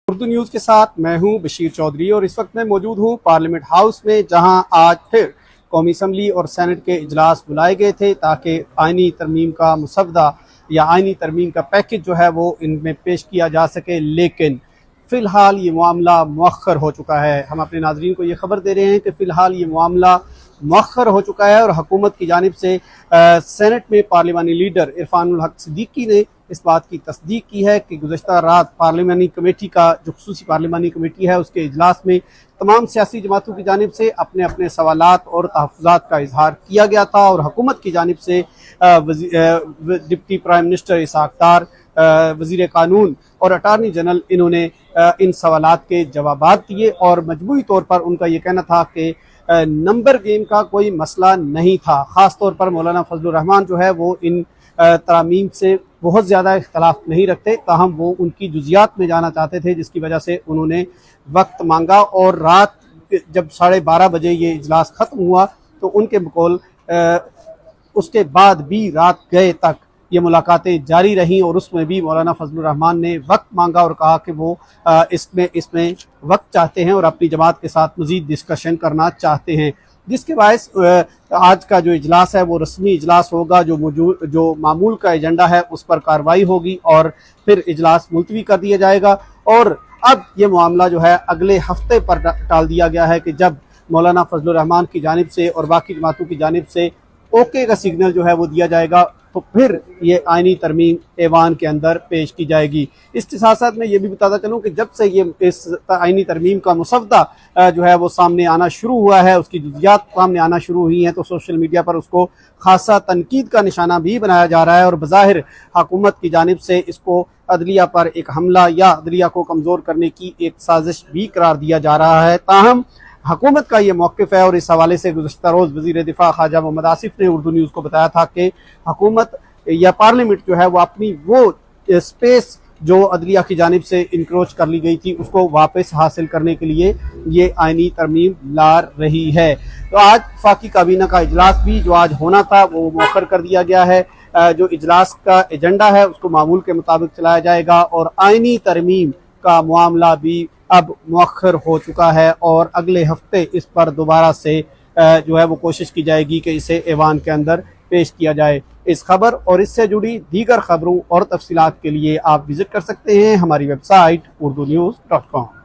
Urdu news के साथ मैं हूं बशीर चौधरी और इस वक्त मैं मौजूद हूं पार्लियामेंट हाउस में, जहां आज फिर कौमी असम्बली और सेनेट के इजलास बुलाए गए थे ताकि आइनी तरमीम का मुसवदा या आइनी तरमीम का पैकेज जो है वो इनमें पेश किया जा सके। लेकिन फ़िलहाल ये मामला मुअख्खर हो चुका है। हम अपने नाज़रीन को ये खबर दे रहे हैं कि फ़िलहाल ये मामला मुअख्खर हो चुका है और हुकूमत की जानिब से सेनेट में पार्लिमानी लीडर इरफानुल हक सिद्दीकी ने इस बात की तस्दीक की है कि गुज़श्ता रात पार्लिमानी कमेटी का जो खुसूसी पार्लिमानी कमेटी है उसके इजलास में तमाम सियासी जमातों की जानिब से अपने अपने सवालात और तहफ़्फ़ुज़ात का इजहार किया गया था और हुकूमत की जानिब से डिप्टी प्राइम मिनिस्टर इसहाक़ डार, वज़ीर कानून और अटारनी जनरल इन्होंने इन सवालात के जवाबात दिए और मजमूई तौर पर उनका ये कहना था कि नंबर गेम का कोई मसला नहीं था। ख़ास तौर पर मौलाना फजलुर रहमान जो है वो इन तरामीम से बहुत ज़्यादा इख्तलाफ नहीं रखते, ताहम वो उनकी जुज़ियात में जाना चाहते थे, जिसकी वजह से उन्होंने वक्त मांगा और रात जब 12:30 बजे ये इजलास ख़त्म हुआ तो उनके बकौल उसके बाद भी रात गए तक ये मुलाकातें जारी रहीं और उसमें भी मौलाना फजलुर रहमान ने वक्त मांगा और कहा कि वो इसमें वक्त चाहते हैं और अपनी जमात के साथ मज़ीद डिस्कशन करना चाहते हैं, जिसके बायस आज का जो इजलास है वो रस्मी इजलास होगा। जो मामूल का एजेंडा है उस पर कार्रवाई होगी और फिर इजलास मुलतवी कर दिया जाएगा। और अब ये मामला जो है अगले हफ्ते पर टाल दिया गया है कि जब मौलाना फजलुर रहमान की जानिब से और बाकी जमातों की जानिब से ओके का सिग्नल जो है वो दिया जाएगा तो फिर ये आइनी तरमीम ऐवान के अंदर पेश की जाएगी। इसके साथ साथ मैं ये भी बताता चलूँ कि जब से ये इस आइनी तरमीम का मुसवदा जो है वो सामने आना शुरू हुआ है, उसकी जुज़ियात सामने आना शुरू हुई हैं, तो सोशल मीडिया पर उसको खासा तनकीद का निशाना भी बनाया जा रहा है और बज़ाहिर हुकूमत की जानिब से इसको अदलिया पर एक हमला या अदलिया को कमज़ोर करने की एक साजिश भी करार दिया जा रहा है। ताहम हुकूमत का ये मौक़िफ़ है और इस हवाले से गुज़श्ता रोज़ वज़ीर दिफ़ा ख्वाजा मोहम्मद आसिफ ने उर्दू न्यूज़ को बताया था कि हुकूमत या पार्लियामेंट जो है वो अपनी वो स्पेस जो अदलिया की जानिब से इंक्रोच कर ली गई थी उसको वापस हासिल करने के लिए ये आइनी तरमीम ला रही है। तो आज वफाकी काबीना का इजलास भी जो आज होना था वो मौखर कर दिया गया है। जो इजलास का एजेंडा है उसको मामूल के मुताबिक चलाया जाएगा और आइनी तरमीम का मामला भी अब मुअख्खर हो चुका है और अगले हफ्ते इस पर दोबारा से जो है वो कोशिश की जाएगी कि इसे ऐवान के अंदर पेश किया जाए। इस खबर और इससे जुड़ी दीगर खबरों और तफसीलात के लिए आप विजिट कर सकते हैं हमारी वेबसाइट urdunews.com।